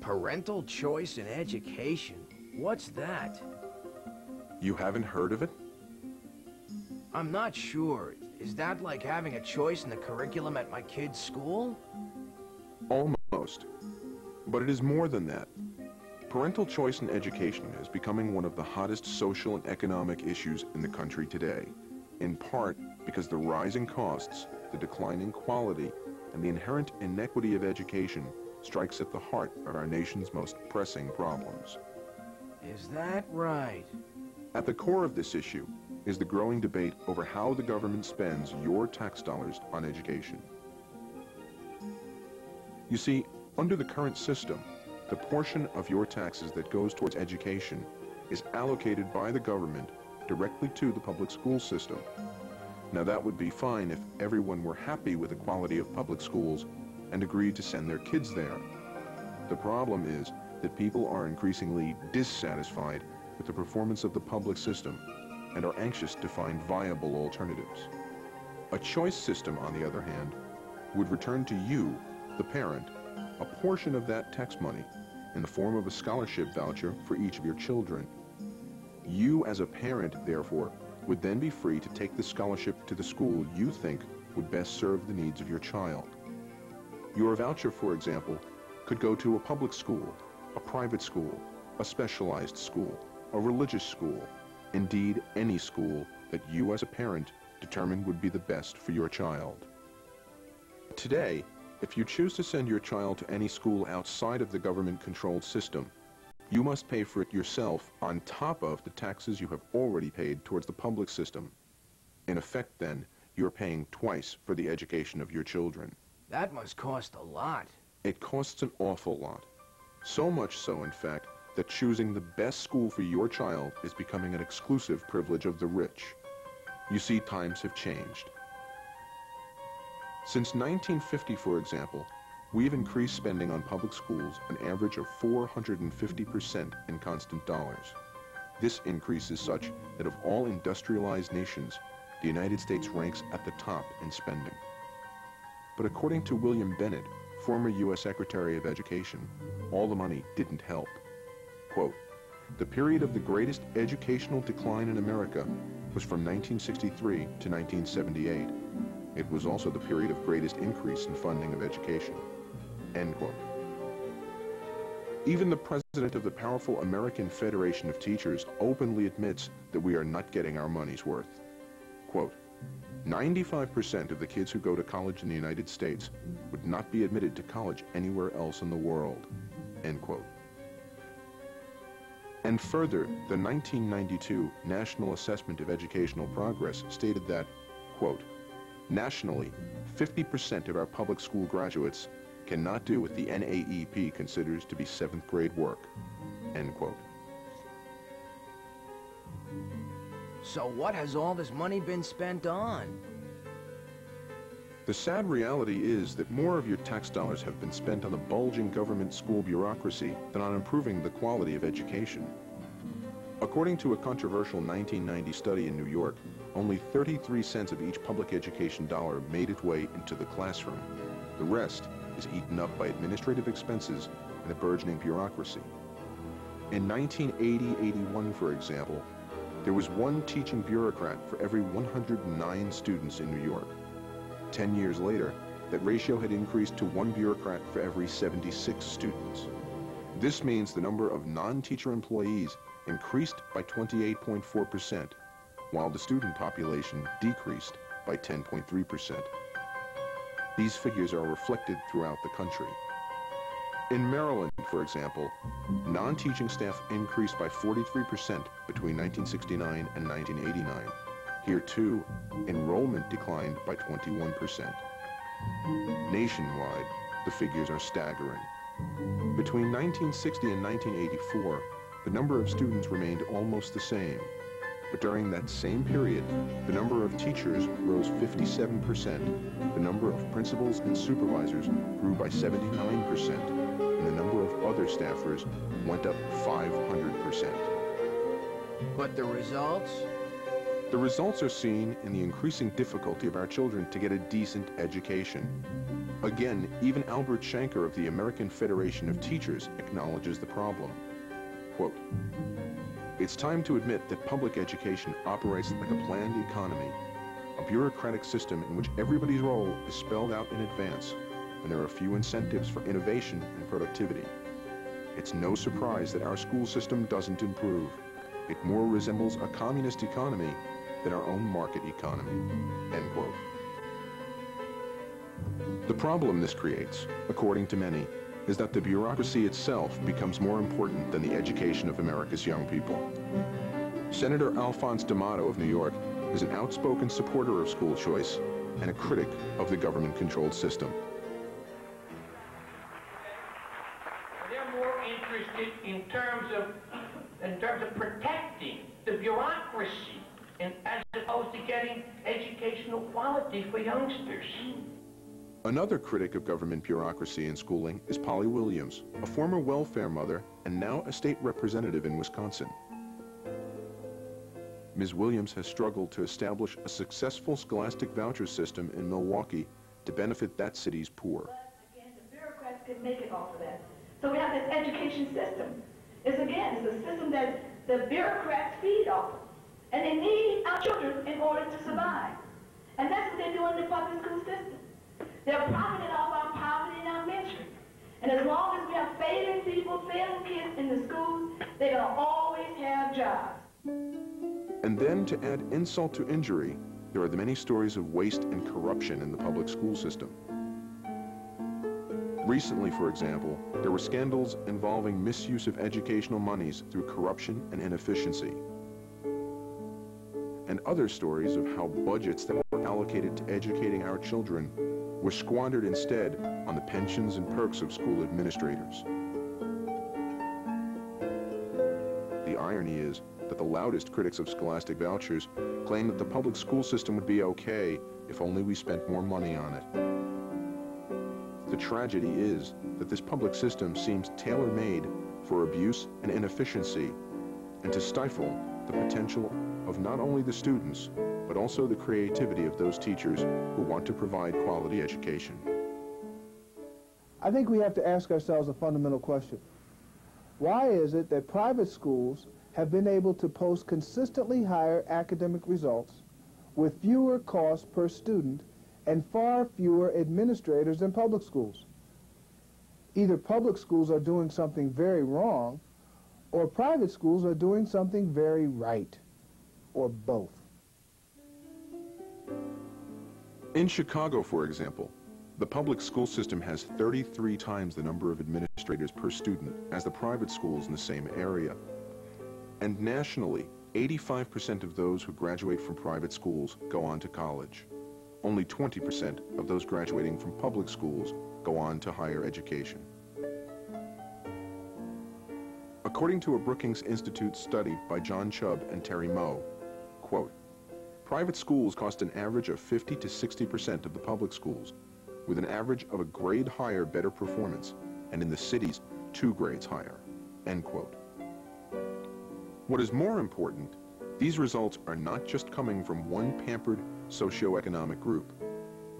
Parental choice in education. What's that? You haven't heard of it? I'm not sure. Is that like having a choice in the curriculum at my kid's school? Almost. But it is more than that. Parental choice in education is becoming one of the hottest social and economic issues in the country today, in part because the rising costs, the declining quality, and the inherent inequity of education strikes at the heart of our nation's most pressing problems. Is that right? At the core of this issue is the growing debate over how the government spends your tax dollars on education. You see, under the current system, the portion of your taxes that goes towards education is allocated by the government directly to the public school system. Now that would be fine if everyone were happy with the quality of public schools and agreed to send their kids there. The problem is that people are increasingly dissatisfied with the performance of the public system and are anxious to find viable alternatives. A choice system, on the other hand, would return to you, the parent, a portion of that tax money in the form of a scholarship voucher for each of your children. You as a parent, therefore, would then be free to take the scholarship to the school you think would best serve the needs of your child. Your voucher, for example, could go to a public school, a private school, a specialized school, a religious school, indeed any school that you as a parent determined would be the best for your child. Today, if you choose to send your child to any school outside of the government-controlled system, you must pay for it yourself on top of the taxes you have already paid towards the public system. In effect, then, you're paying twice for the education of your children. That must cost a lot. It costs an awful lot. So much so, in fact, that choosing the best school for your child is becoming an exclusive privilege of the rich. You see, times have changed. Since 1950, for example, we've increased spending on public schools an average of 450% in constant dollars. This increase is such that of all industrialized nations, the United States ranks at the top in spending. But according to William Bennett, former U.S. Secretary of Education, all the money didn't help. Quote, "The period of the greatest educational decline in America was from 1963 to 1978. It was also the period of greatest increase in funding of education." End quote. Even the president of the powerful American Federation of Teachers openly admits that we are not getting our money's worth. Quote, 95% of the kids who go to college in the United States would not be admitted to college anywhere else in the world. End quote. And further, the 1992 National Assessment of Educational Progress stated that, quote, "Nationally, 50% of our public school graduates cannot do what the NAEP considers to be 7th grade work." End quote. So what has all this money been spent on? The sad reality is that more of your tax dollars have been spent on the bulging government school bureaucracy than on improving the quality of education. According to a controversial 1990 study in New York, only 33 cents of each public education dollar made its way into the classroom. The rest is eaten up by administrative expenses and a burgeoning bureaucracy. In 1980-81, for example, there was one teaching bureaucrat for every 109 students in New York. 10 years later, that ratio had increased to one bureaucrat for every 76 students. This means the number of non-teacher employees increased by 28.4%, while the student population decreased by 10.3%. These figures are reflected throughout the country. In Maryland, for example, non-teaching staff increased by 43% between 1969 and 1989. Here, too, enrollment declined by 21%. Nationwide, the figures are staggering. Between 1960 and 1984, the number of students remained almost the same. But during that same period, the number of teachers rose 57%, the number of principals and supervisors grew by 79%, and the number of other staffers went up 500%. But the results? The results are seen in the increasing difficulty of our children to get a decent education. Again, even Albert Shanker of the American Federation of Teachers acknowledges the problem. Quote, "It's time to admit that public education operates like a planned economy, a bureaucratic system in which everybody's role is spelled out in advance, and there are few incentives for innovation and productivity. It's no surprise that our school system doesn't improve. It more resembles a communist economy than our own market economy." End quote. The problem this creates, according to many, is that the bureaucracy itself becomes more important than the education of America's young people. Senator Alphonse D'Amato of New York is an outspoken supporter of school choice and a critic of the government-controlled system. They're more interested in terms of protecting the bureaucracy and as opposed to getting educational quality for youngsters. Another critic of government bureaucracy in schooling is Polly Williams, a former welfare mother and now a state representative in Wisconsin. Ms. Williams has struggled to establish a successful scholastic voucher system in Milwaukee to benefit that city's poor. Again, the bureaucrats can make it off of that. So we have this education system. It's a system that the bureaucrats feed off of. And they need our children in order to survive. And that's what they do in the public school system. They're profiting off our poverty and our misery. And as long as we have failing people, failing kids in the schools, they're going to always have jobs. And then, to add insult to injury, there are the many stories of waste and corruption in the public school system. Recently, for example, there were scandals involving misuse of educational monies through corruption and inefficiency. And other stories of how budgets that were allocated to educating our children were squandered instead on the pensions and perks of school administrators. The irony is that the loudest critics of scholastic vouchers claim that the public school system would be okay if only we spent more money on it. The tragedy is that this public system seems tailor-made for abuse and inefficiency, and to stifle the potential of not only the students, but also the creativity of those teachers who want to provide quality education. I think we have to ask ourselves a fundamental question. Why is it that private schools have been able to post consistently higher academic results with fewer costs per student and far fewer administrators than public schools? Either public schools are doing something very wrong, or private schools are doing something very right, or both. In Chicago, for example, the public school system has 33 times the number of administrators per student as the private schools in the same area. And nationally, 85% of those who graduate from private schools go on to college. Only 20% of those graduating from public schools go on to higher education. According to a Brookings Institute study by John Chubb and Terry Moe, quote, "Private schools cost an average of 50 to 60% of the public schools, with an average of a grade higher better performance, and in the cities, 2 grades higher," end quote. What is more important, these results are not just coming from one pampered socioeconomic group.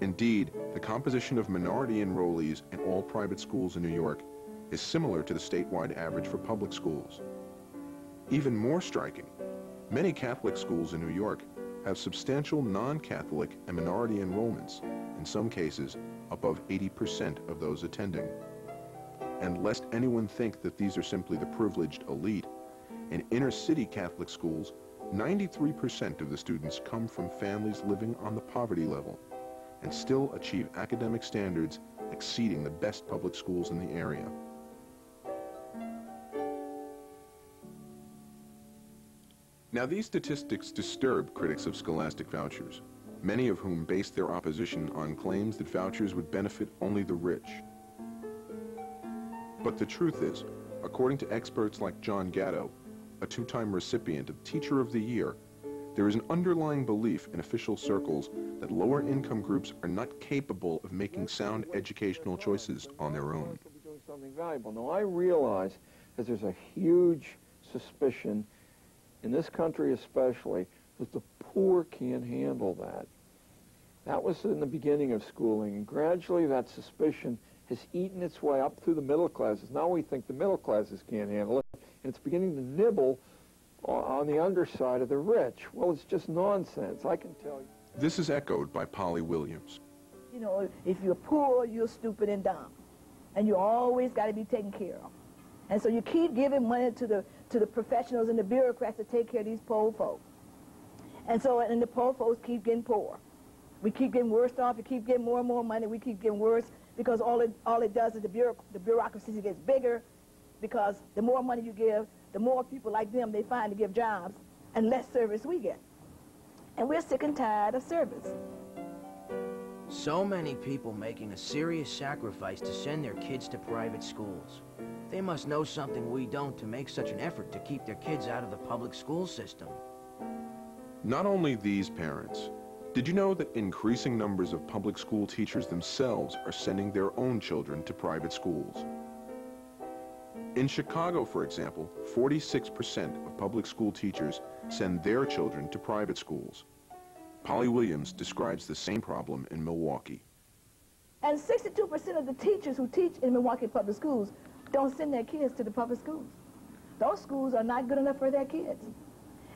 Indeed, the composition of minority enrollees in all private schools in New York is similar to the statewide average for public schools. Even more striking, many Catholic schools in New York have substantial non-Catholic and minority enrollments, in some cases above 80% of those attending. And lest anyone think that these are simply the privileged elite, in inner-city Catholic schools, 93% of the students come from families living on the poverty level and still achieve academic standards exceeding the best public schools in the area. Now, these statistics disturb critics of scholastic vouchers, many of whom base their opposition on claims that vouchers would benefit only the rich. But the truth is, according to experts like John Gatto, a 2-time recipient of Teacher of the Year, there is an underlying belief in official circles that lower-income groups are not capable of making sound educational choices on their own. Doing something valuable. Now, I realize that there's a huge suspicion, in this country especially, that the poor can't handle that. That was in the beginning of schooling, and gradually that suspicion has eaten its way up through the middle classes. Now we think the middle classes can't handle it, and it's beginning to nibble on the underside of the rich. Well, it's just nonsense, I can tell you. This is echoed by Polly Williams. You know, if you're poor, you're stupid and dumb. And you always got to be taken care of. And so you keep giving money to the professionals and the bureaucrats to take care of these poor folk. And so, and the poor folks keep getting poor. We keep getting worse off. You keep getting more and more money. We keep getting worse because all it does is the bureaucracy gets bigger, because the more money you give, the more people like them they find to give jobs, and less service we get. And we're sick and tired of service. So many people making a serious sacrifice to send their kids to private schools. They must know something we don't to make such an effort to keep their kids out of the public school system. Not only these parents. Did you know that increasing numbers of public school teachers themselves are sending their own children to private schools? In Chicago, for example, 46% of public school teachers send their children to private schools. Polly Williams describes the same problem in Milwaukee. And 62% of the teachers who teach in Milwaukee public schools don't send their kids to the public schools. Those schools are not good enough for their kids.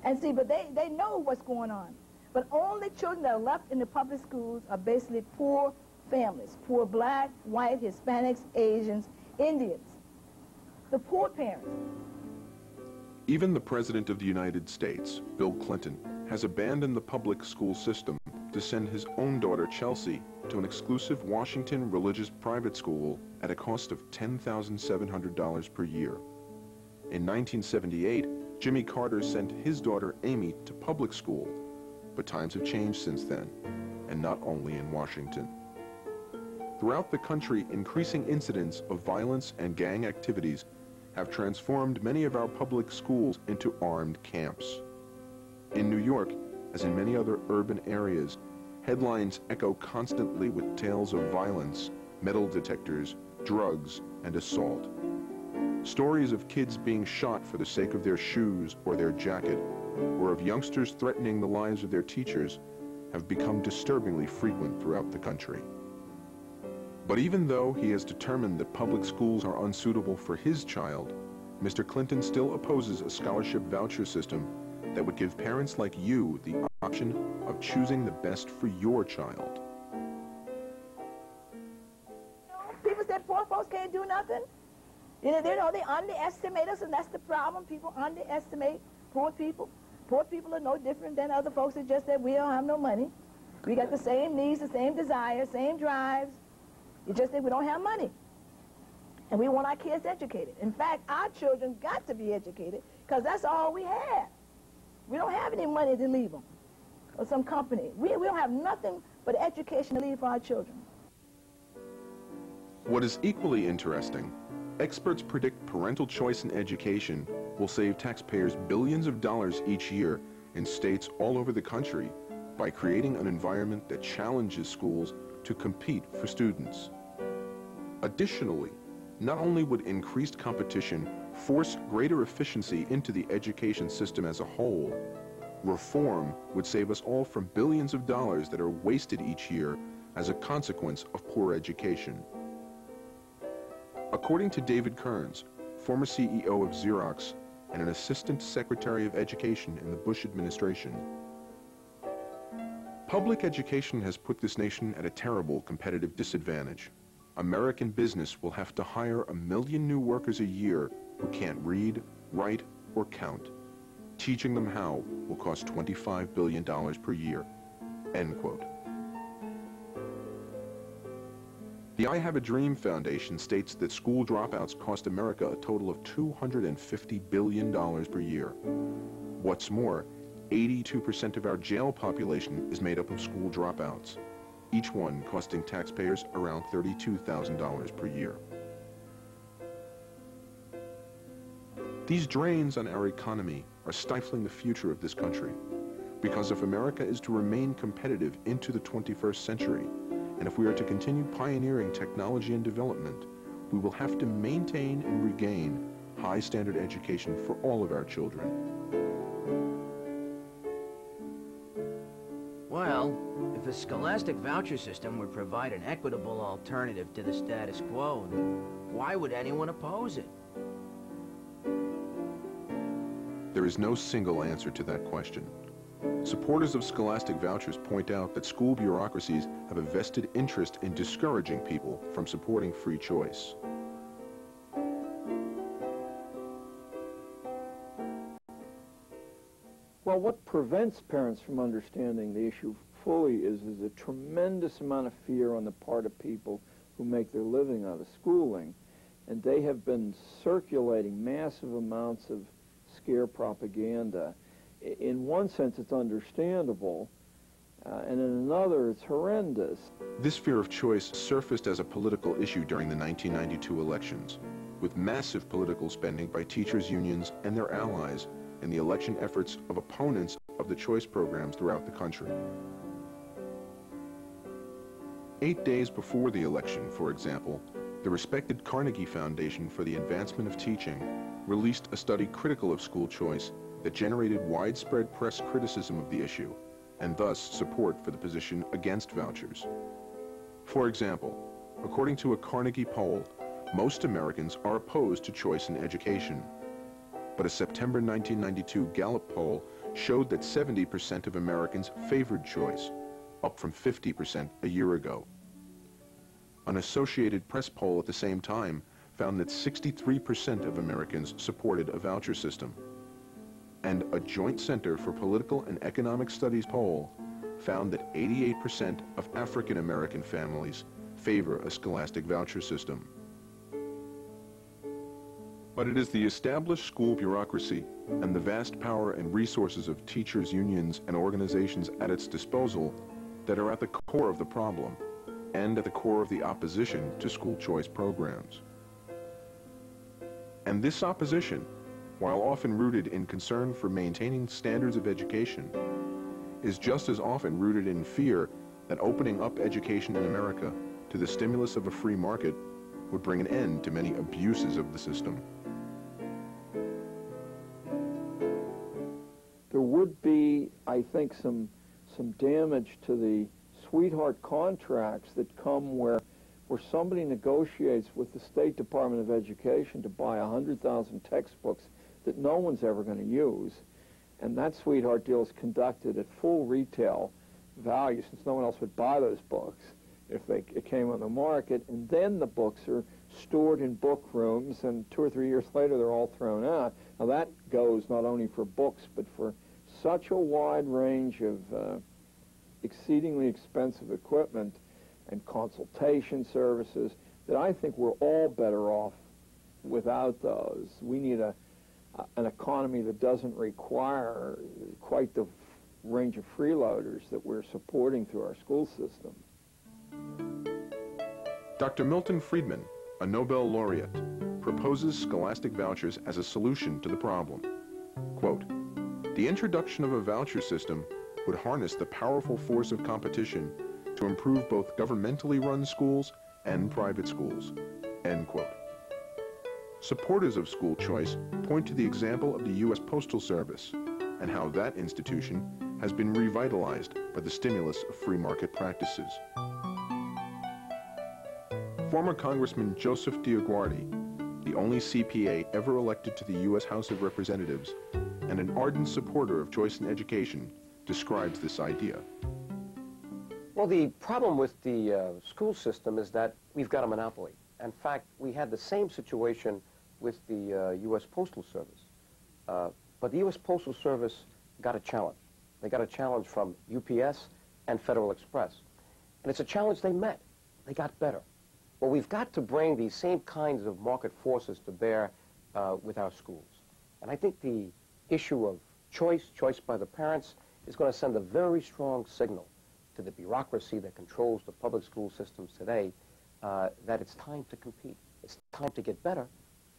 And see, but they know what's going on. But only children that are left in the public schools are basically poor families, poor black, white, Hispanics, Asians, Indians, the poor parents. Even the President of the United States, Bill Clinton, has abandoned the public school system to send his own daughter, Chelsea, to an exclusive Washington religious private school at a cost of $10,700 per year. In 1978, Jimmy Carter sent his daughter, Amy, to public school. But times have changed since then, and not only in Washington. Throughout the country, increasing incidents of violence and gang activities have transformed many of our public schools into armed camps. In New York, as in many other urban areas, headlines echo constantly with tales of violence, metal detectors, drugs, and assault. Stories of kids being shot for the sake of their shoes or their jacket, or of youngsters threatening the lives of their teachers, have become disturbingly frequent throughout the country. But even though he has determined that public schools are unsuitable for his child, Mr. Clinton still opposes a scholarship voucher system that would give parents like you the option of choosing the best for your child. People said poor folks can't do nothing. You know, they underestimate us, and that's the problem. People underestimate poor people. Poor people are no different than other folks. It's just that we don't have no money. We got the same needs, the same desires, same drives. It's just that we don't have money. And we want our kids educated. In fact, our children got to be educated because that's all we have. We don't have any money to leave them or some company. We don't have nothing but education to leave for our children. What is equally interesting, experts predict parental choice in education will save taxpayers billions of dollars each year in states all over the country by creating an environment that challenges schools to compete for students. Additionally, not only would increased competition force greater efficiency into the education system as a whole, reform would save us all from billions of dollars that are wasted each year as a consequence of poor education. According to David Kearns, former CEO of Xerox and an Assistant Secretary of Education in the Bush administration, public education has put this nation at a terrible competitive disadvantage. American business will have to hire 1 million new workers a year who can't read, write, or count. Teaching them how will cost $25 billion per year. End quote. The I Have a Dream Foundation states that school dropouts cost America a total of $250 billion per year. What's more, 82% of our jail population is made up of school dropouts, each one costing taxpayers around $32,000 per year. These drains on our economy are stifling the future of this country, because if America is to remain competitive into the 21st century, and if we are to continue pioneering technology and development, we will have to maintain and regain high standard education for all of our children. Well, if a scholastic voucher system would provide an equitable alternative to the status quo, why would anyone oppose it? There is no single answer to that question. Supporters of scholastic vouchers point out that school bureaucracies have a vested interest in discouraging people from supporting free choice. Well, what prevents parents from understanding the issue fully is a tremendous amount of fear on the part of people who make their living out of schooling. And they have been circulating massive amounts of scare propaganda. In one sense, it's understandable, and in another, it's horrendous. This fear of choice surfaced as a political issue during the 1992 elections, with massive political spending by teachers' unions and their allies in the election efforts of opponents of the choice programs throughout the country. 8 days before the election, for example, the respected Carnegie Foundation for the Advancement of Teaching released a study critical of school choice that generated widespread press criticism of the issue, and thus support for the position against vouchers. For example, according to a Carnegie poll, most Americans are opposed to choice in education. But a September 1992 Gallup poll showed that 70% of Americans favored choice, up from 50% a year ago. An Associated Press poll at the same time found that 63% of Americans supported a voucher system. And a Joint Center for Political and Economic Studies poll found that 88% of African American families favor a scholastic voucher system. But it is the established school bureaucracy and the vast power and resources of teachers' unions and organizations at its disposal that are at the core of the problem and at the core of the opposition to school choice programs. And this opposition, while often rooted in concern for maintaining standards of education, is just as often rooted in fear that opening up education in America to the stimulus of a free market would bring an end to many abuses of the system. There would be, I think, some damage to the sweetheart contracts that come where somebody negotiates with the State Department of Education to buy 100,000 textbooks that no one's ever going to use, and that sweetheart deal is conducted at full retail value, since no one else would buy those books if it came on the market, and then the books are stored in book rooms, and 2 or 3 years later they're all thrown out. Now that goes not only for books, but for such a wide range of exceedingly expensive equipment and consultation services that I think we're all better off without those. We need an economy that doesn't require quite the range of freeloaders that we're supporting through our school system. Dr. Milton Friedman, a Nobel laureate, proposes scholastic vouchers as a solution to the problem. Quote, "The introduction of a voucher system would harness the powerful force of competition to improve both governmentally run schools and private schools." End quote. Supporters of school choice point to the example of the U.S. Postal Service and how that institution has been revitalized by the stimulus of free market practices. Former Congressman Joseph DeAguardi, the only CPA ever elected to the U.S. House of Representatives, and an ardent supporter of choice in education, describes this idea. Well, the problem with the school system is that we've got a monopoly. In fact, we had the same situation with the U.S. Postal Service. But the U.S. Postal Service got a challenge. They got a challenge from UPS and Federal Express. And it's a challenge they met. They got better. Well, we've got to bring these same kinds of market forces to bear with our schools. And I think the issue of choice by the parents, is going to send a very strong signal to the bureaucracy that controls the public school systems today that it's time to compete. It's time to get better.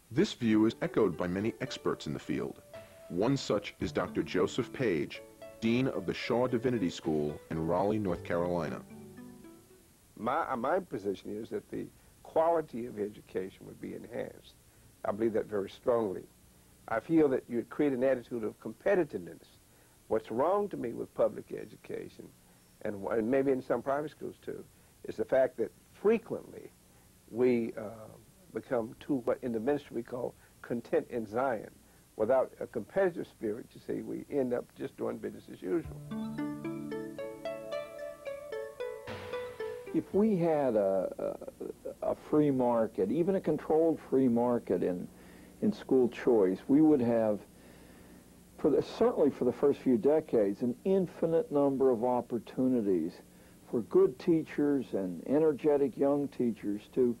This view is echoed by many experts in the field. One such is Dr. Joseph Page, Dean of the Shaw Divinity School in Raleigh, North Carolina. My position is that the quality of education would be enhanced. I believe that very strongly. I feel that you would create an attitude of competitiveness. What's wrong to me with public education and maybe in some private schools too, is the fact that frequently we become too, what in the ministry we call content in Zion. Without a competitive spirit, you see, we end up just doing business as usual. If we had a free market, even a controlled free market in school choice, we would have, certainly for the first few decades, an infinite number of opportunities for good teachers and energetic young teachers to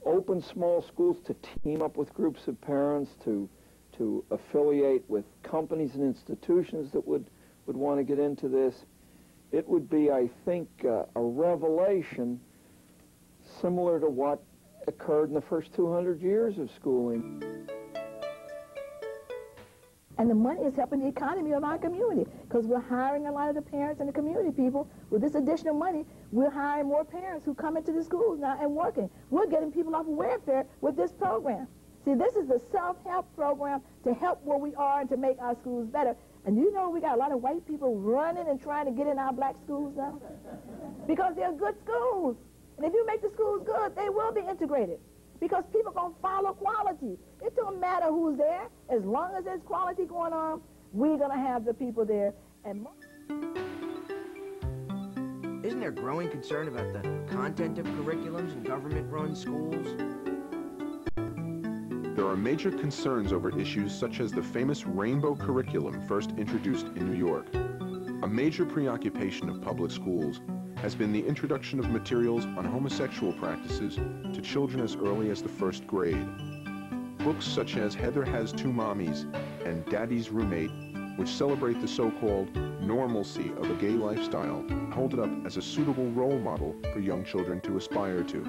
open small schools, to team up with groups of parents, to affiliate with companies and institutions that would want to get into this. It would be, I think, a revelation similar to what occurred in the first 200 years of schooling. And the money is helping the economy of our community because we're hiring a lot of the parents and the community people. With this additional money, we're hiring more parents who come into the schools now and working. We're getting people off of welfare with this program. See, this is the self-help program to help where we are and to make our schools better. And you know we got a lot of white people running and trying to get in our black schools now because they're good schools. And if you make the schools good, they will be integrated because people are going to follow quality. It don't matter who's there. As long as there's quality going on, we're going to have the people there. And Isn't there growing concern about the content of curriculums in government-run schools? There are major concerns over issues such as the famous rainbow curriculum first introduced in New York. A major preoccupation of public schools has been the introduction of materials on homosexual practices to children as early as the first grade. Books such as Heather Has Two Mommies and Daddy's Roommate, which celebrate the so-called normalcy of a gay lifestyle, hold it up as a suitable role model for young children to aspire to.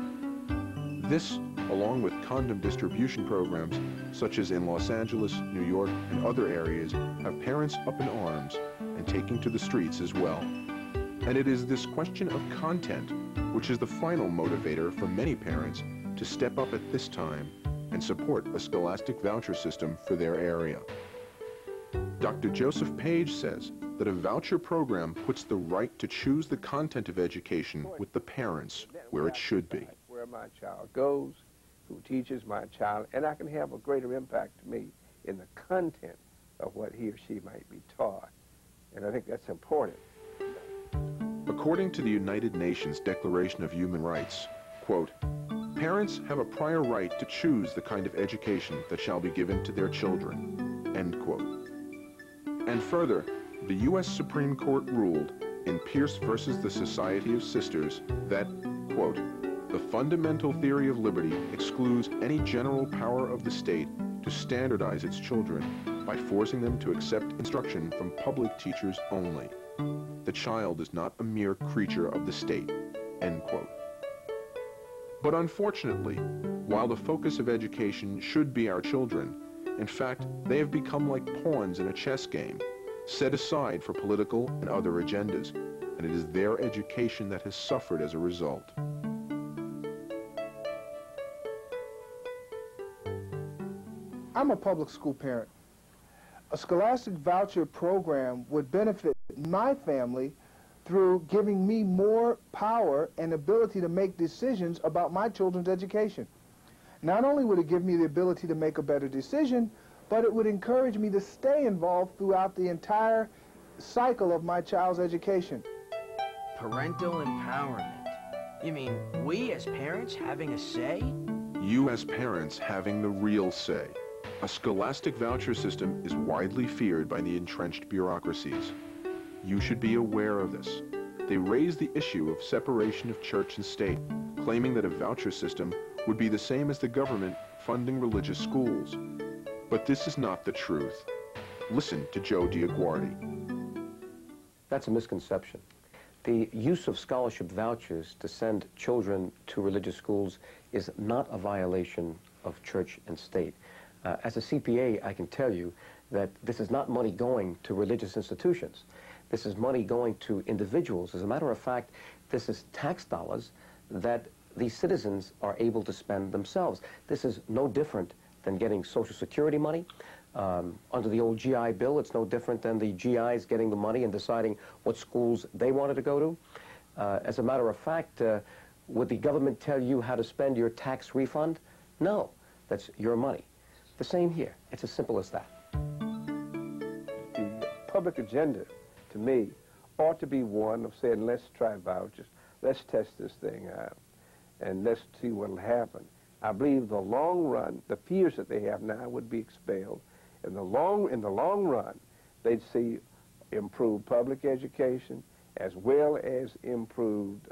This, along with condom distribution programs, such as in Los Angeles, New York, and other areas, have parents up in arms and taking to the streets as well. And it is this question of content which is the final motivator for many parents to step up at this time and support a scholastic voucher system for their area. Dr. Joseph Page says that a voucher program puts the right to choose the content of education with the parents where it should be. Where my child goes, who teaches my child, and I can have a greater impact to me in the content of what he or she might be taught. And I think that's important. According to the United Nations Declaration of Human Rights, quote, parents have a prior right to choose the kind of education that shall be given to their children, end quote. And further, the U.S. Supreme Court ruled in Pierce versus the Society of Sisters that, quote, the fundamental theory of liberty excludes any general power of the state to standardize its children by forcing them to accept instruction from public teachers only. The child is not a mere creature of the state, end quote. But unfortunately, while the focus of education should be our children, in fact, they have become like pawns in a chess game, set aside for political and other agendas, and it is their education that has suffered as a result. I'm a public school parent. A scholastic voucher program would benefit my family through giving me more power and ability to make decisions about my children's education. Not only would it give me the ability to make a better decision, but it would encourage me to stay involved throughout the entire cycle of my child's education. Parental empowerment. You mean we as parents having a say? You as parents having the real say. A scholastic voucher system is widely feared by the entrenched bureaucracies. You should be aware of this. They raise the issue of separation of church and state, claiming that a voucher system would be the same as the government funding religious schools. But this is not the truth. Listen to Joe Diaguardi. That's a misconception. The use of scholarship vouchers to send children to religious schools is not a violation of church and state. As a CPA, I can tell you that this is not money going to religious institutions. This is money going to individuals. As a matter of fact, this is tax dollars that these citizens are able to spend themselves. This is no different than getting Social Security money, Under the old GI Bill, it's no different than the GIs getting the money and deciding what schools they wanted to go to. As a matter of fact, would the government tell you how to spend your tax refund? No, that's your money. The same here. It's as simple as that. The public agenda, to me, ought to be one of saying, let's try vouchers, let's test this thing out, and let's see what will happen. I believe the long run, the fears that they have now would be expelled. In the long run, they'd see improved public education as well as improved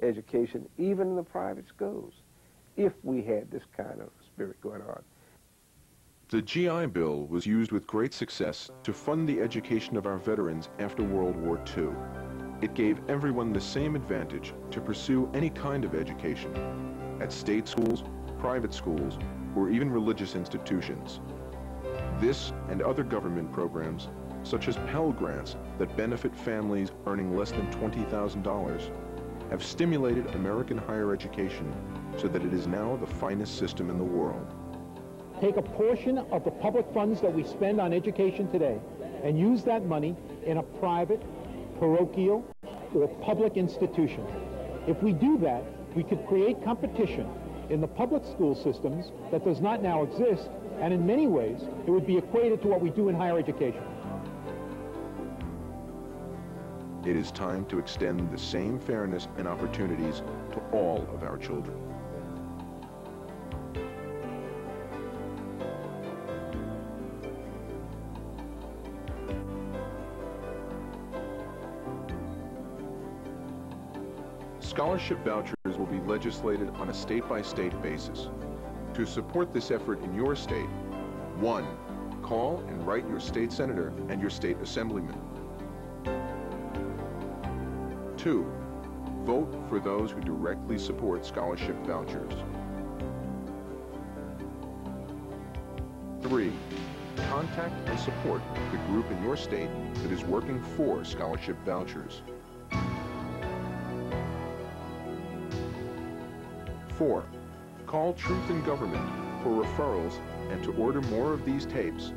education, even in the private schools, if we had this kind of spirit going on. The GI Bill was used with great success to fund the education of our veterans after World War II. It gave everyone the same advantage to pursue any kind of education, at state schools, private schools, or even religious institutions. This and other government programs, such as Pell Grants that benefit families earning less than $20,000, have stimulated American higher education so that it is now the finest system in the world. Take a portion of the public funds that we spend on education today and use that money in a private, parochial, or public institution. If we do that, we could create competition in the public school systems that does not now exist, and in many ways, it would be equated to what we do in higher education. It is time to extend the same fairness and opportunities to all of our children. Scholarship vouchers will be legislated on a state-by-state basis. To support this effort in your state, 1. Call and write your state senator and your state assemblyman. 2. Vote for those who directly support scholarship vouchers. 3. Contact and support the group in your state that is working for scholarship vouchers. 4. Call Truth in Government for referrals and to order more of these tapes